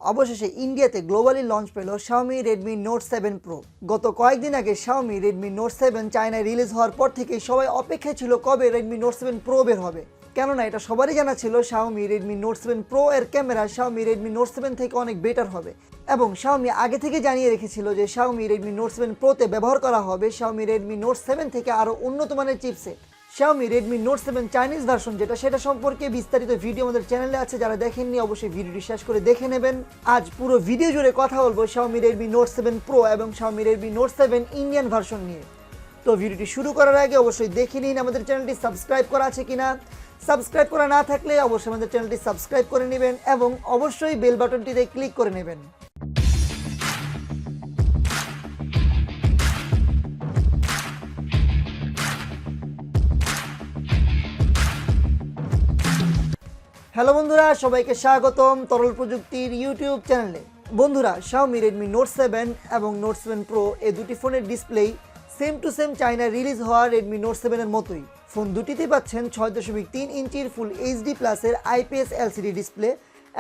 অবশেষে ইন্ডিয়াতে globally launch পেল Xiaomi Redmi Note 7 Pro। গত কয়েকদিন আগে Xiaomi Redmi Note 7 চায়নায় রিলিজ হওয়ার পর থেকে সবাই অপেক্ষায় ছিল কবে Redmi Note 7 Pro বের হবে, কেননা এটা সবারই জানা ছিল Xiaomi Redmi Note 7 Pro এর ক্যামেরা Xiaomi Redmi Note 7 থেকে অনেক বেটার হবে এবং Xiaomi আগে থেকে জানিয়ে রেখেছিল যে Xiaomi Redmi Note 7 Pro তে ব্যবহার করা হবে Xiaomi Redmi Note 7 থেকে আরও উন্নত মানের chipset. Xiaomi Redmi Note 7 Chinese version সেটা সম্পর্কে বিস্তারিত ভিডিও আমাদের চ্যানেলে আছে, যারা দেখেননি অবশ্যই ভিডিওটি শেষ করে দেখে নেবেন। আজ পুরো ভিডিও জুড়ে কথা বলবো Xiaomi Redmi Note 7 Pro এবং Xiaomi Redmi Note 7 Indian version নিয়ে। তো ভিডিওটি শুরু করার আগে অবশ্যই দেখে নিন আমাদের চ্যানেলটি সাবস্ক্রাইব করা আছে কিনা। সাবস্ক্রাইব করা না থাকলে অবশ্যই আমাদের চ্যানেলটি সাবস্ক্রাইব করে নেবেন এবং অবশ্যই বেল বাটনটিতে ক্লিক করে নেবেন। হ্যালো বন্ধুরা, সবাইকে স্বাগতম তরল প্রযুক্তির ইউটিউব চ্যানেলে। বন্ধুরা, Xiaomi Redmi Note 7 এবং Note 7 Pro এই দুটি ফোনের ডিসপ্লেই সেম টু সেম চায়নায় রিলিজ হওয়া Redmi Note 7 এর মতোই। ফোন দুটিতে পাচ্ছেন 6.3 ইঞ্চির ফুল এইচডি প্লাসের IPS LCD ডিসপ্লে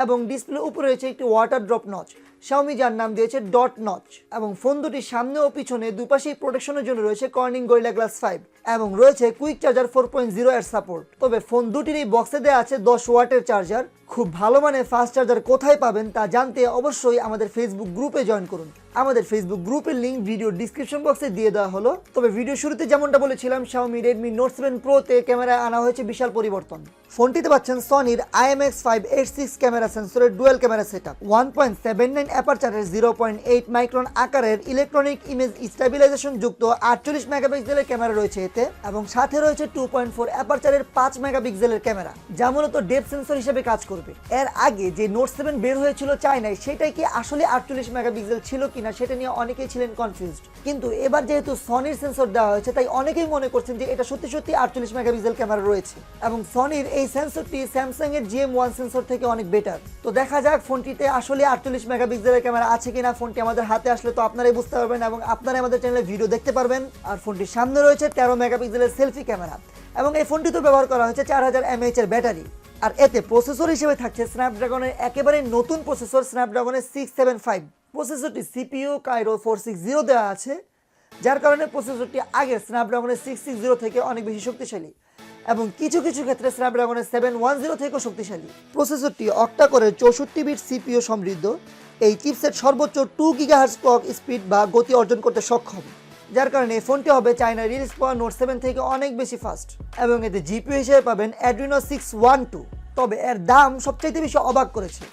এবং ডিসপ্লের উপরে রয়েছে একটি ওয়াটার ড্রপ নচ, Xiaomi যার নাম দিয়েছে ডট নচ, এবং ফোন দুটির সামনে ও পিছনে দুপাশেই প্রোটেকশনের জন্য রয়েছে কর্নিং গরিলা গ্লাস 5 এবং রয়েছে কুইক চার্জার 4.0 এর সাপোর্ট। তবে ফোন দুটির এই বক্সে দেওয়া আছে 10 ওয়াটের চার্জার। খুব ভালো মানের ফাস্ট চার্জার কোথায় পাবেন তা জানতে অবশ্যই আমাদের ফেসবুক গ্রুপে জয়েন করুন। আমাদের ফেসবুক গ্রুপের লিঙ্ক ভিডিও ডিসক্রিপশন বক্সে দিয়ে দেওয়া হলো। তবে ভিডিও শুরুতে যেমনটা বলেছিলাম, Xiaomi Redmi Note 7 Pro তে ক্যামেরায় আনা হয়েছে বিশাল পরিবর্তন। ফোনটিতে পাচ্ছেন সনির IMX586 ক্যামেরা সেন্সরের ডুয়াল ক্যামেরা সেটআপ, 1.79 অ্যাপারচারের 0.8 মাইক্রন আকারের ইলেকট্রনিক ইমেজ স্টেবিলাইজেশন যুক্ত 48 মেগাপিক্সেলের ক্যামেরা রয়েছে এতে, এবং সাথে রয়েছে 2.4 অ্যাপারচারের 5 মেগাপিক্সেলের ক্যামেরা, যা মূলত ডেপথ সেন্সর হিসেবে কাজ করবে। এর আগে যে Note 7 বের হয়েছিল চায়নায়, সেটাই কি আসলে 48 মেগাপিক্সেল ছিল কিনা সেটা নিয়ে অনেকেই ছিলেন কনফিউজড। কিন্তু এবার যেহেতু সনির সেন্সর দেওয়া হয়েছে, তাই অনেকেই মনে করছেন যে এটা সত্যি 48 মেগাপিক্সেল ক্যামেরা রয়েছে এবং সনির এই সেন্সরটি স্যামসাং এর GM1 সেন্সর থেকে অনেক বেটার। তো দেখা যাক ফোনটিতে আসলে 48 মেগাপিক্সেলের ক্যামেরা আছে কিনা। ফোনটি আমাদের হাতে আসলে তো আপনারাই বুঝতে পারবেন এবং আপনারাই আমাদের চ্যানেলে ভিডিও দেখতে পারবেন। আর ফোনটির সামনে রয়েছে 13 মেগাপিক্সেলের সেলফি ক্যামেরা এবং এই ফোনটিতে ব্যবহার করা হয়েছে 4000 mAh এর ব্যাটারি। আর এতে প্রসেসর হিসেবে থাকছে স্ন্যাপড্রাগনের একেবারে নতুন প্রসেসর স্ন্যাপড্রাগনের 675। প্রসেসরটি CPU Cairo 460 দেওয়া আছে, যার কারণে প্রসেসরটি আগের স্ন্যাপড্রাগনের 660 থেকে অনেক বেশি শক্তিশালী এবং কিছু ক্ষেত্রে স্ন্যাপড্রাগনের 710 থেকেও শক্তিশালী। প্রসেসরটি অক্টা কোরের 64 বিট CPU সমৃদ্ধ। এই চিপসেট সর্বোচ্চ 2 GHz ক্লক স্পিড বা গতি অর্জন করতে সক্ষম, যার কারণে এই ফোনটি হবে চায়না রিলিজ পাওয়া Note 7 থেকে অনেক বেশি ফাস্ট এবং এতে GPU হিসেবে পাবেন Adreno 612। তবে এর দাম সবচাইতে বেশি অবাক করেছে।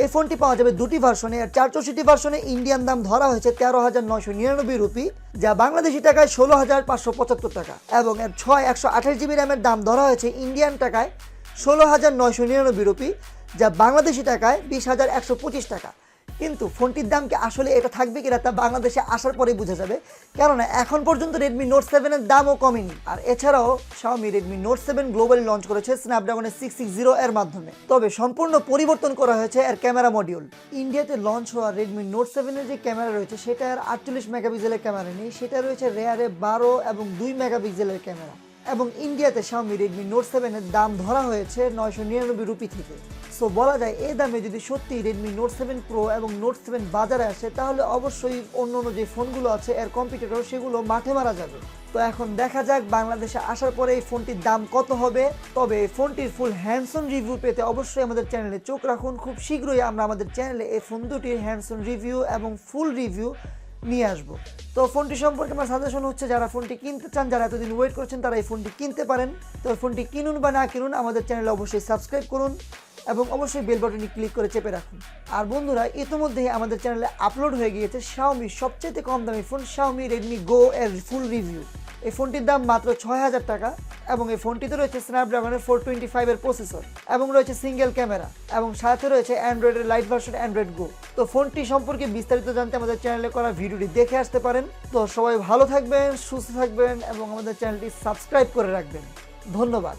এই ফোনটি পাওয়া যাবে দুটি ভার্সনে। এর 464 ভার্সনে ইন্ডিয়ান দাম ধরা হয়েছে 13,999 রুপি, যা বাংলাদেশি টাকায় 16,575 টাকা, এবং এর 128 GB র্যামের দাম ধরা হয়েছে ইন্ডিয়ান টাকায় 16,999 রুপি, যা বাংলাদেশি টাকায় 20,125 টাকা। কিন্তু ফোনটির দাম কি আসলে এটা থাকবে কিনা তা বাংলাদেশে আসার পরেই বোঝা যাবে, কেননা এখন পর্যন্ত Redmi Note 7 এর দামও কমেনি। আর এছাড়াও Xiaomi Redmi Note 7 globally launch করেছে স্ন্যাপড্রাগনের 660 এর মাধ্যমে। তবে সম্পূর্ণ পরিবর্তন করা হয়েছে এর ক্যামেরা মডিউল। ইন্ডিয়াতে লঞ্চ হওয়া Redmi Note 7 এর যে ক্যামেরা রয়েছে সেটা আর 48 মেগাপিক্সেলের ক্যামেরা নেই, সেটা রয়েছে রেয়ারে 12 এবং 2 মেগাপিক্সেলের ক্যামেরা। এবং ইন্ডিয়াতে Xiaomi Redmi Note 7 এর দাম ধরা হয়েছে 999 রুপি থেকে। সো বলা যায় এই দামে যদি সত্যি Redmi Note 7 Pro এবং Note 7 বাজারে আসে, তাহলে অবশ্যই অন্য যে ফোনগুলো আছে এর কম্পিটিটর সেগুলো মাঠে মারা যাবে। তো এখন দেখা যাক বাংলাদেশে আসার পরে এই ফোনটির দাম কত হবে। তবে এই ফোনটির ফুল হ্যান্ডস অন রিভিউ পেতে অবশ্যই আমাদের চ্যানেলে চোখ রাখুন। খুব শীঘ্রই আমরা আমাদের চ্যানেলে এই ফোন দুটির হ্যান্ডস অন রিভিউ এবং ফুল রিভিউ নিয়ে আসবো। তো ফোনটি সম্পর্কে আমার সাজেশন হচ্ছে, যারা ফোনটি কিনতে চান, যারা এতদিন ওয়েট করছেন, তারা এই ফোনটি কিনতে পারেন। তো ফোনটি কিনুন বা না কিনুন, আমাদের চ্যানেলে অবশ্যই সাবস্ক্রাইব করুন এবং অবশ্যই বেল বাটনটি ক্লিক করে চেপে রাখুন। আর বন্ধুরা, ইতিমধ্যেই আমাদের চ্যানেলে আপলোড হয়ে গিয়েছে Xiaomi সবচেয়ে কম দামি ফোন Xiaomi Redmi Go এর ফুল রিভিউ। এই ফোনটির দাম মাত্র 6,000 টাকা এবং এই ফোনটিতে রয়েছে স্ন্যাপড্রাগনের 425 এর প্রসেসর এবং রয়েছে সিঙ্গেল ক্যামেরা এবং সাথে রয়েছে অ্যান্ড্রয়েডের লাইট ভার্সন অ্যান্ড্রয়েড গো। তো ফোনটি সম্পর্কে বিস্তারিত জানতে আমাদের চ্যানেলে করা ভিডিওটি দেখে আসতে পারেন। তো সবাই ভালো থাকবেন, সুস্থ থাকবেন এবং আমাদের চ্যানেলটি সাবস্ক্রাইব করে রাখবেন। ধন্যবাদ।